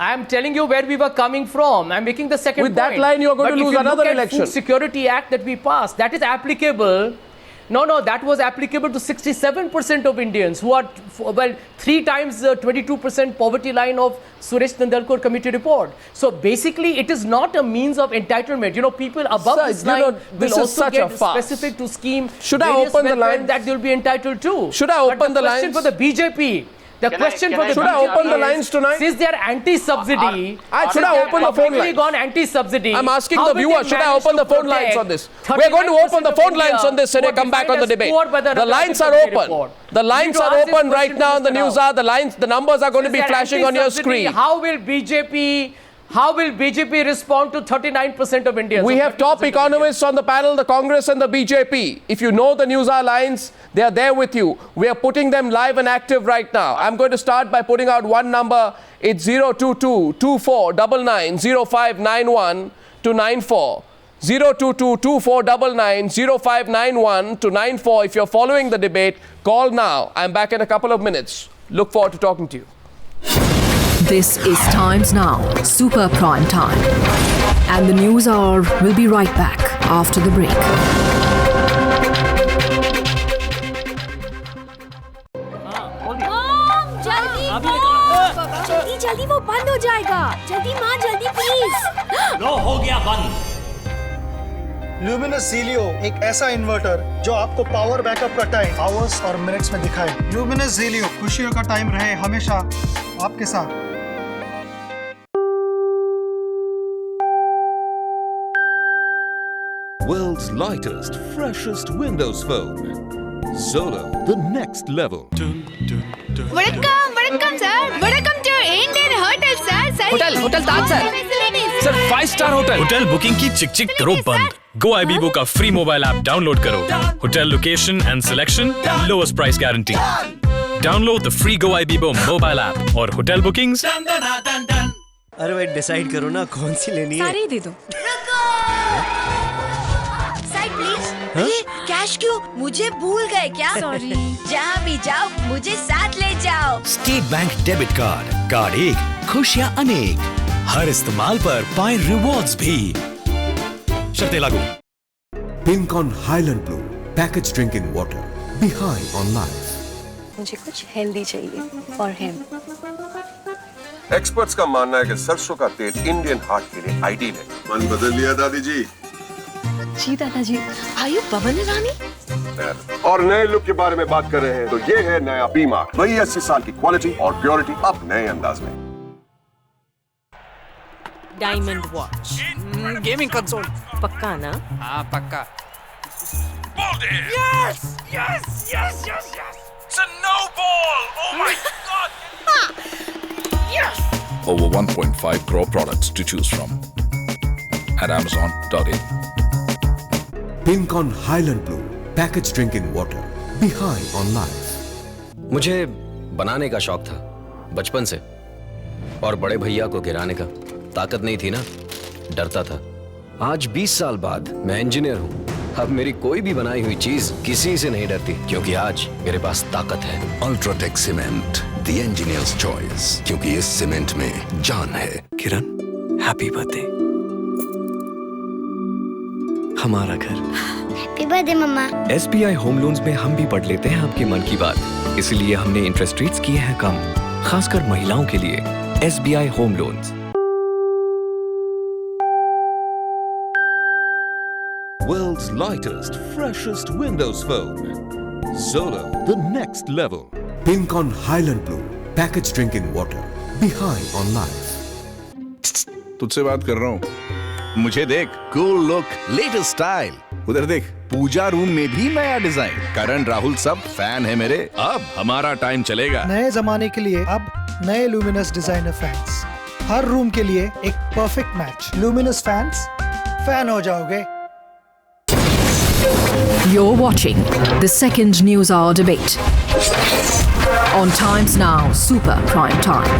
I am telling you where we were coming from. I'm making the second With point. that line, you are going to lose another election. Food Security Act that we passed, that is applicable. No, that was applicable to 67% of Indians who are, well, 3 times the 22% poverty line of Suresh Tendulkar Committee report. So basically, it is not a means of entitlement. You know, people above this line will also get specific to scheme. Should I open the line? That they'll be entitled to. Should I open the lines? Question for the BJP. The question for the should I open the lines tonight? Since they are anti-subsidy, should I open the phone lines? Gone anti-subsidy. I'm asking the viewer, should I open the phone lines on this? We're going to open the phone lines on this and come back on the debate. The lines are open. The lines are open right now on the Newshour. The numbers are going to be flashing on your screen. How will BJP respond to 39% of Indians? We have top economists on the panel, the Congress and the BJP. If you know the Newshour lines, they are there with you. We are putting them live and active right now. I'm going to start by putting out one number. It's 022-2499-0591 to 94. 022-2499-0591 to 94. If you're following the debate, call now. I'm back in a couple of minutes. Look forward to talking to you. This is Times Now, Super Prime Time. And the Newshour will be right back after the break. जल्दी वो बंद हो जाएगा. जल्दी माँ, जल्दी please. लो हो गया बंद. ल्यूमिनस ज़ीलियो एक ऐसा इन्वर्टर जो आपको पावर बैकअप का टाइम आवर्स और मिनट्स में दिखाए. ल्यूमिनस ज़ीलियो, खुशियों का टाइम रहे हमेशा आपके साथ. World's lightest, freshest Windows phone. Solo, the next level. Welcome sir. Welcome to Indian Hotel sir. Hotel Taj sir. Sir 5-star hotel. Hotel booking की चिक चिक करो बंद. Go IBIBO का फ्री मोबाइल ऐप डाउनलोड करो. Hotel location and selection, lowest price guarantee. Download the free Go IBIBO mobile app और hotel bookings. अरे भाई डिसाइड करो ना कौन सी लेनी है. सारी दे दो. Side please. कैश क्यों? मुझे भूल गए क्या? सॉरी. जहाँ भी जाओ मुझे साथ ले जाओ. State bank debit card. Card एक, खुशियाँ अनेक. हर इस्तेमाल पर पाए रिवॉर्ड्स भी. शर्तें लागू. Pink on Highland Blue. Packaged drinking water. Be high on life. मुझे कुछ हेल्दी चाहिए और हेम. एक्सपर्ट्स का मानना है कि सरसों का तेल इंडियन हार्ट के लिए आइडियल है. मन बदल लिया दादी जी. जी दादाजी. Are you Pavan Irani? और नए लुक के बारे में बात कर रहे हैं तो ये है नया PMEAC. वही 80 साल की क्वालिटी और प्योरिटी अब नए अंदाज में. Diamond watch. Gaming console. पक्का ना? हाँ पक्का. Yes. It's a no ball. Oh my God. Yes. Over 1.5 crore products to choose from at Amazon.in. Pink on Highland Blue. Packaged drinking water. Be high on life. मुझे बनाने का शौक था बचपन से और बड़े भैया को गिराने का. ताकत नहीं थी ना, डरता था. आज 20 साल बाद मैं इंजीनियर हूँ. अब मेरी कोई भी बनाई हुई चीज किसी से नहीं डरती क्योंकि आज मेरे पास ताकत है. Ultratech Cement, the engineer's choice. क्योंकि इस सीमेंट में जान है. किरण, हैप्पी बर्थडे. हमारा घर. हैप्पी बर्थडे मम्मा. SBI होम लोन्स में हम भी पढ़ लेते हैं आपके मन की बात. इसलिए हमने इंटरेस्ट रेट्स किए हैं कम, खासकर महिलाओं के लिए. SBI home loans. World's lightest, freshest Windows phone. Solo, the next level. Pink on Highland Blue. Packaged drinking water. Be high on life. तुझसे बात कर रहा हूँ. मुझे देख. Cool look, latest style. उधर देख. पूजा रूम में भी नया डिजाइन. करण राहुल सब फैन है मेरे. अब हमारा टाइम चलेगा. नए जमाने के लिए अब नए लुमिनस डिजाइनर फैंस. हर रूम के लिए एक perfect match. Luminous fans, fan हो जाओगे. You're watching the second Newshour Debate on Times Now Super Prime Time.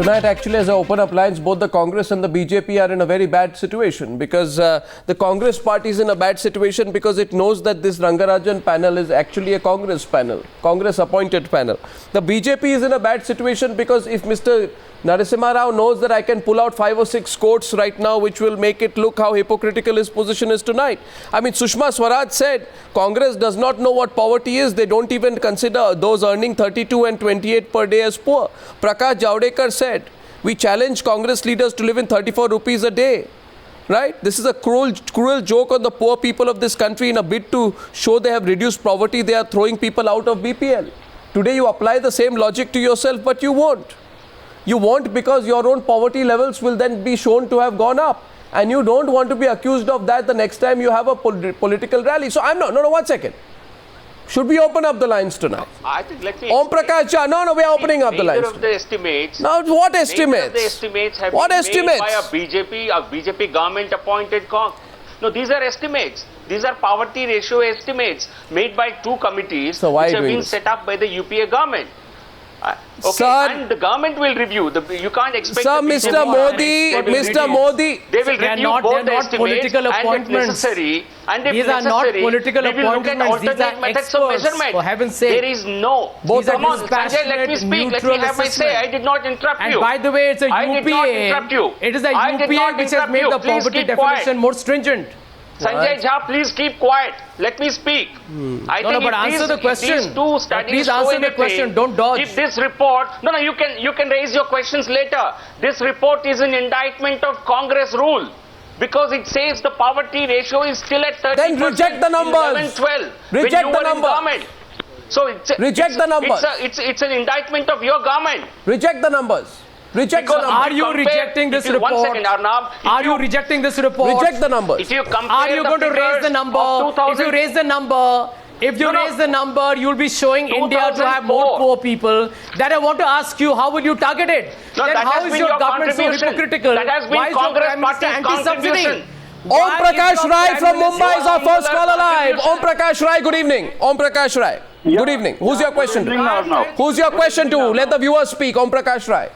Tonight, actually, as I open up lines, both the Congress and the BJP are in a very bad situation because the Congress party is in a bad situation because it knows that this Rangarajan panel is actually a Congress panel, Congress appointed panel. The BJP is in a bad situation because if Mr. Narasimha Rao knows that I can pull out 5 or 6 quotes right now which will make it look how hypocritical his position is tonight. I mean, Sushma Swaraj said Congress does not know what poverty is. They don't even consider those earning 32 and 28 per day as poor. Prakash Javadekar said, we challenge Congress leaders to live in 34 rupees a day. Right? This is a cruel joke on the poor people of this country. In a bid to show they have reduced poverty, they are throwing people out of BPL. Today you apply the same logic to yourself, but you won't. You won't because your own poverty levels will then be shown to have gone up. And you don't want to be accused of that the next time you have a political rally. So I'm not, no, 1 second. Should we open up the lines tonight? I think, let me Om Prakash Jha, no, we are opening up the lines. Of the estimates. Now, what estimates? The estimates have what been estimates? made by a BJP government appointed No, these are estimates. These are poverty ratio estimates made by 2 committees which have been set up by the UPA government. Okay, sir, and the government will review. You can't expect. Sir, Mr. Modi, they will review both the estimates and if necessary. And if these are not political we will look at appointments. These alternate are methods of experts, measurement. for heaven's sake. There is no. Both Come on, dispassionate, Sanjay, let me speak. Let me neutral have my say. assessment. I did not interrupt you. And by the way, it's a I did not interrupt you. UPA. It is a I did UPA not which has interrupt made you. the Please poverty keep definition quiet. more stringent. Sanjay Jha, please keep quiet. Let me speak. I think but answer the question. These 2 studies please answer the question. Don't dodge. If this report, you can raise your questions later. This report is an indictment of Congress rule because it says the poverty ratio is still at 30%. Then reject the numbers. 11, 12. Reject the numbers. So reject the numbers. It's an indictment of your government. Reject the numbers. Reject the numbers. Are you rejecting this report? 1 second, Arnab. Are you rejecting this report? Reject the numbers. If you compare are you going to raise the number? If you raise the number, raise the number, you'll be showing India to have more poor people. Then I want to ask you, how will you target it? No, then how is your government so hypocritical? That has been Why is Congress your Prime Minister anti-subsidy? Om Prakash Rai from Mumbai is our first caller live. Om Prakash Rai, good evening. Om Prakash Rai, good evening. Who's your question to? Who's your question to? Let the viewers speak. Om Prakash Rai,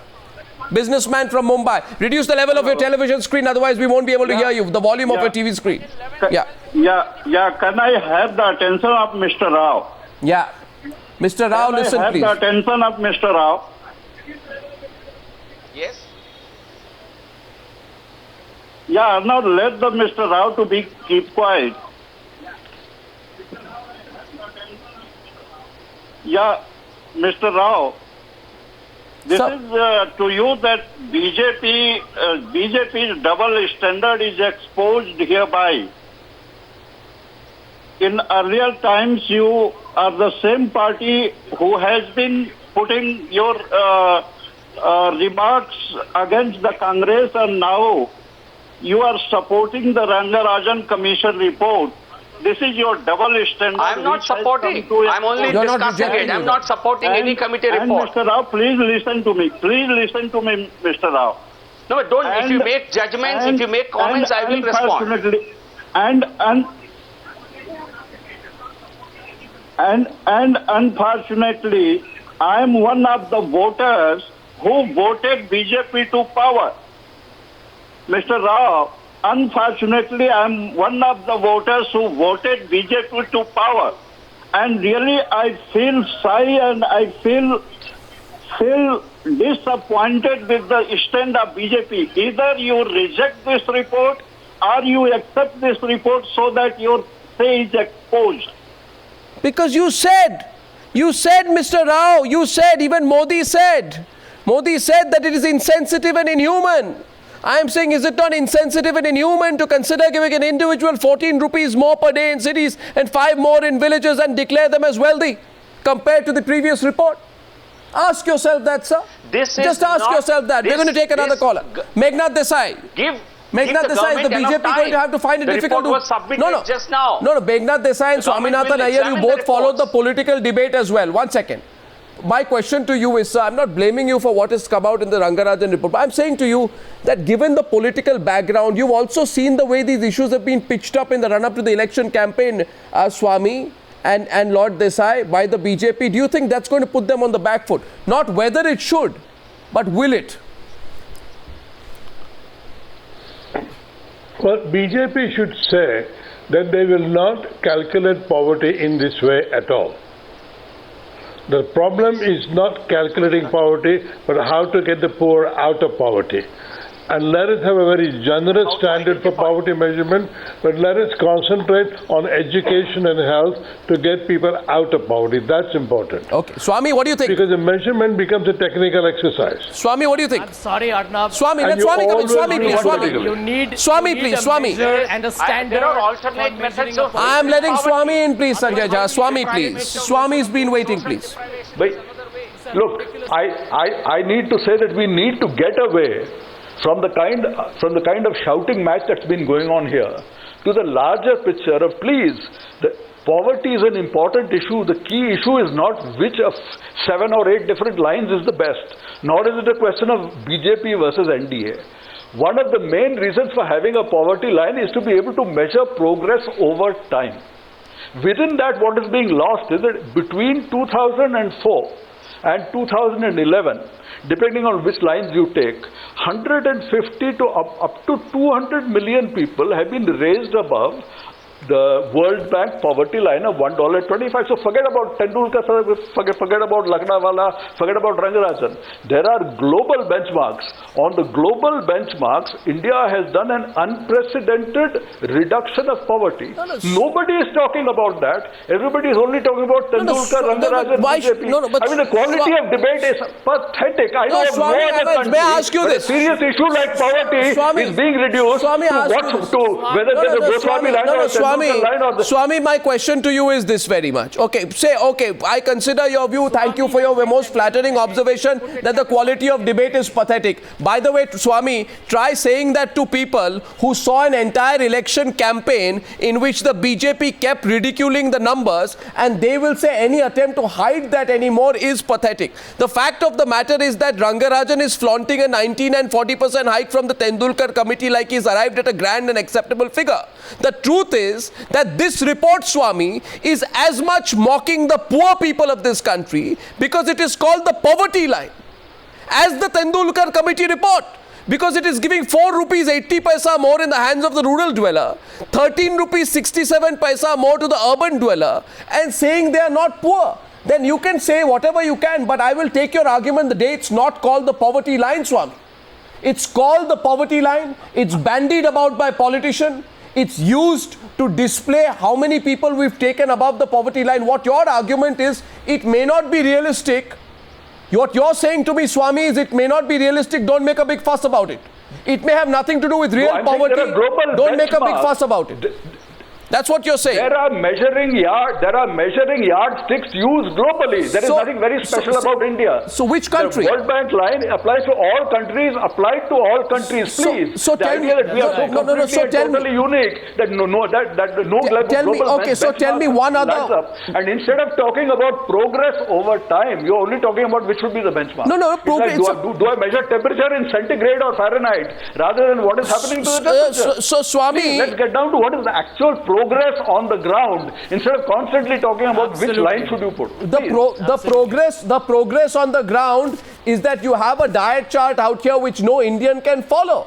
businessman from Mumbai. Reduce the level of your television screen, otherwise we won't be able to hear you. The volume of your TV screen. Can I have the attention of Mr. Rao? Yeah. Mr. Rao, listen please. Can I have the attention of Mr. Rao? Yes. Yeah, now let the Mr. Rao to keep quiet. Yeah, Mr. Rao. This is to you that BJP's double standard is exposed hereby. In earlier times, you are the same party who has been putting your remarks against the Congress, and now you are supporting the Rangarajan Commission report. This is your double standard. I am not supporting. I'm only discussing it. I'm not supporting any committee report. And Mr. Rao, please listen to me. Please listen to me, Mr. Rao. No, but don't. If you make judgments, if you make comments, I will respond. And unfortunately, I am one of the voters who voted BJP to power. Mr. Rao, unfortunately, I am one of the voters who voted BJP to power. And really, I feel shy and I feel disappointed with the stand of BJP. Either you reject this report or you accept this report so that your say is exposed. Because you said, Mr. Rao, even Modi said that it is insensitive and inhuman. I am saying, is it not insensitive and inhuman to consider giving an individual 14 rupees more per day in cities and 5 more in villages and declare them as wealthy compared to the previous report? Ask yourself that, sir. Just ask yourself that. We're going to take another caller. Meghnad Desai. Meghnad Desai, is the BJP going to have to find it difficult to... just now. No, Meghnad Desai and Swaminathan Iyer, you both followed the political debate as well. 1 second. My question to you is, sir, I'm not blaming you for what has come out in the Rangarajan report, but I'm saying to you that given the political background, you've also seen the way these issues have been pitched up in the run-up to the election campaign, Swami and Lord Desai, by the BJP. Do you think that's going to put them on the back foot? Not whether it should, but will it? Well, BJP should say that they will not calculate poverty in this way at all. The problem is not calculating poverty, but how to get the poor out of poverty. And let us have a very generous standard for poverty measurement, but let us concentrate on education and health to get people out of poverty. That's important. Okay. Swami, what do you think? Because the measurement becomes a technical exercise. Swami, what do you think? I'm sorry, Arnab. Swami, let Swami come in. Swami, please. Swami. You need, Swami, you need please. a Swami. measure and a standard. There are alternate methods of... I am letting Swami in, please, Sanjay Jha. Swami, please. Swami's been waiting, please. But look, I need to say that we need to get away from the kind of shouting match that's been going on here to the larger picture of, please, the poverty is an important issue. The key issue is not which of 7 or 8 different lines is the best, nor is it a question of BJP versus NDA. One of the main reasons for having a poverty line is to be able to measure progress over time. Within that, what is being lost is that between 2004 and 2011, depending on which lines you take, 150 to up to 200 million people have been raised above the World Bank poverty line of $1.25. So forget about Tendulkar, forget about Lakhnawala, forget about Rangarajan. There are global benchmarks. On the global benchmarks, India has done an unprecedented reduction of poverty. Nobody is talking about that. Everybody is only talking about Tendulkar, Rangarajan, BJP. I mean, the quality of debate is pathetic. I know no other country, may I ask you this? A serious issue like poverty is being reduced to whether there's a Goswami line or Swami, my question to you is this very much. Okay, I consider your view. Thank you for your most flattering observation that the quality of debate is pathetic. By the way, Swami, try saying that to people who saw an entire election campaign in which the BJP kept ridiculing the numbers, and they will say any attempt to hide that anymore is pathetic. The fact of the matter is that Rangarajan is flaunting a 19 and 40% hike from the Tendulkar Committee like he's arrived at a grand and acceptable figure. The truth is that this report, Swami, is as much mocking the poor people of this country because it is called the poverty line as the Tendulkar Committee report, because it is giving 4 rupees 80 paisa more in the hands of the rural dweller, 13 rupees 67 paisa more to the urban dweller, and saying they are not poor. Then you can say whatever you can, but I will take your argument the day it's not called the poverty line, Swami. It's called the poverty line. It's bandied about by politicians. It's used to display how many people we've taken above the poverty line. What your argument is, it may not be realistic. What you're saying to me, Swami, is it may not be realistic. Don't make a big fuss about it. It may have nothing to do with real poverty. Don't make a big fuss about it. That's what you're saying. There are measuring yardsticks used globally. There is nothing very special about India. So which country? The World Bank line applies to all countries. Applied to all countries, please. So tell me that we are so completely and totally unique that no global okay, so tell me one other. And instead of talking about progress over time, you're only talking about which should be the benchmark. No, progress. Like, do I measure temperature in centigrade or Fahrenheit rather than what is happening to the temperature? So Swami, please, let's get down to what is the actual progress on the ground instead of constantly talking about which line should you put. The progress on the ground is that you have a diet chart out here which no Indian can follow.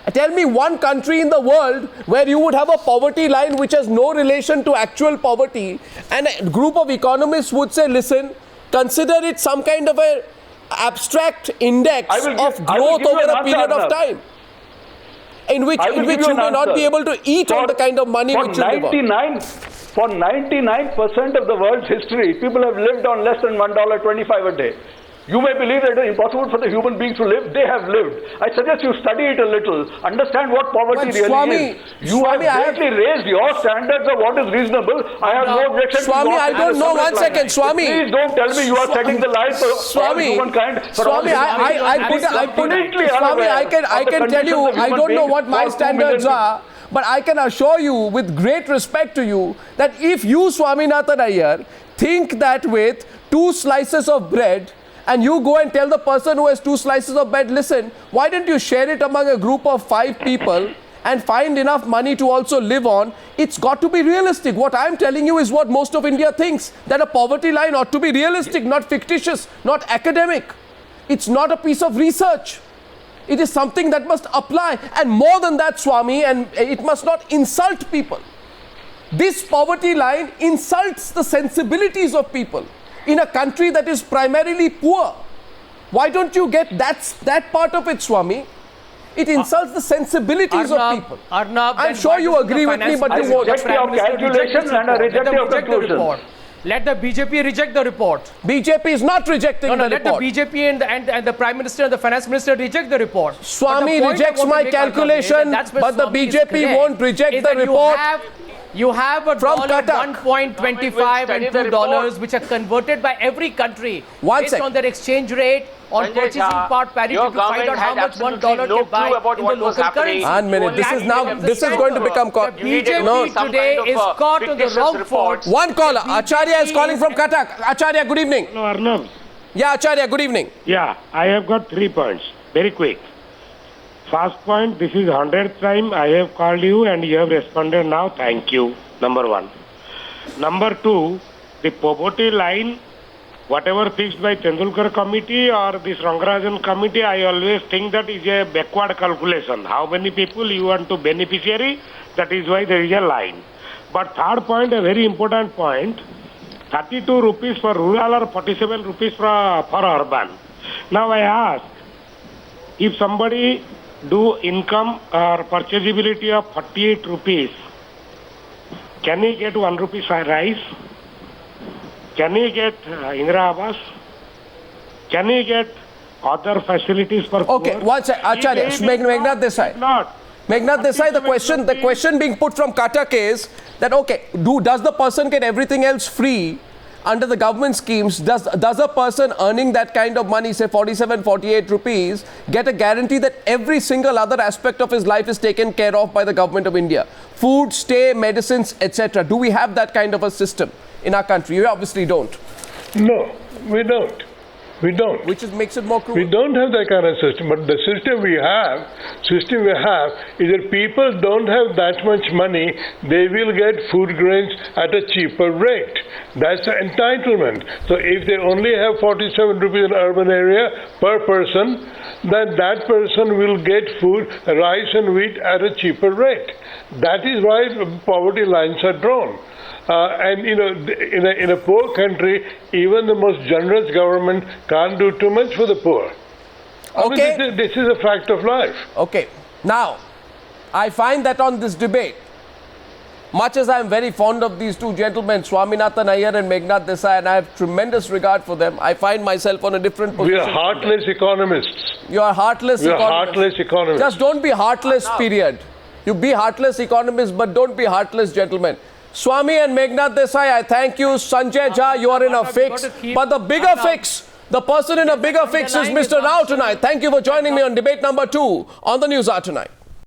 Tell me one country in the world where you would have a poverty line which has no relation to actual poverty, and a group of economists would say, listen, consider it some kind of a abstract index of growth over a period of time, in which you may not be able to eat on the kind of money which you live on. For 99% of the world's history, people have lived on less than $1.25 a day. You may believe that it is impossible for the human beings to live. They have lived. I suggest you study it a little. Understand what poverty really is. You have greatly raised your standards of what is reasonable. I have no objection to Swami, I don't know. 1 second, Swami. Please don't tell me you are setting the line for all humankind. Swami, I can tell you, I don't know what my standards are. But I can assure you, with great respect to you, that if you, Swaminathan Iyer, think that with 2 slices of bread, and you go and tell the person who has 2 slices of bread, listen, why don't you share it among a group of 5 people and find enough money to also live on? It's got to be realistic. What I'm telling you is what most of India thinks, that a poverty line ought to be realistic, not fictitious, not academic. It's not a piece of research. It is something that must apply. And more than that, Swami, and it must not insult people. This poverty line insults the sensibilities of people in a country that is primarily poor. Why don't you get that part of it, Swami? It insults the sensibilities of people. Arnab, I'm sure you agree with me, but you won't. Reject your calculation and a reject your conclusion. Let the BJP reject the report. BJP is not rejecting the report. Let the BJP and the Prime Minister and the Finance Minister reject the report. Swami rejects my calculation, but the BJP won't reject the report. You have a dollar, $1.25 and $2, which are converted by every country based on their exchange rate, on purchasing power parity to find out how much $1 can buy in the local currency. One minute, this is going to become... The BJP today is caught on the wrong foot. One caller, Acharya is calling from Cuttack. Acharya, good evening. Hello, Arnab. Yeah, Acharya, good evening. Yeah, I have got 3 points. Very quick. First point, this is 100th time I have called you and you have responded now. Thank you. Number 1. Number 2, the poverty line, whatever fixed by Tendulkar Committee or this Rangarajan Committee, I always think that is a backward calculation. How many people you want to beneficiary, that is why there is a line. But third point, a very important point, 32 rupees for rural or 47 rupees for urban. Now I ask, if somebody do income or purchasability of 48 rupees, can he get 1 rupee rise? Can he get Indra Awas? Can he get other facilities for Okay, poor? one second, Acharya, Meghnad Desai. Meghnad Desai, the question being put from Cuttack is that, okay, does the person get everything else free under the government schemes? Does a person earning that kind of money, say 47, 48 rupees, get a guarantee that every single other aspect of his life is taken care of by the government of India? Food, stay, medicines, etc. Do we have that kind of a system in our country? We obviously don't. No, we don't. We don't. Which makes it more cruel. We don't have that kind of system. But the system we have is that people don't have that much money, they will get food grains at a cheaper rate. That's an entitlement. So if they only have 47 rupees in urban area per person, then that person will get food, rice and wheat at a cheaper rate. That is why poverty lines are drawn. And you know, in a poor country, even the most generous government can't do too much for the poor. Okay. I mean, this is a fact of life. Okay. Now, I find that on this debate, much as I am very fond of these two gentlemen, Swaminathan Iyer and Meghnad Desai, and I have tremendous regard for them, I find myself on a different position. We are heartless economists. You are heartless economists. We are economists. heartless economists. Just don't be heartless, period. You be heartless economists, but don't be heartless gentlemen. Swami and Meghnad Desai, I thank you. Sanjay Jha, you are in a fix. But the bigger fix, the person in a bigger fix is Mr. Rao tonight. Thank you for joining me on debate number 2 on the Newshour Tonight.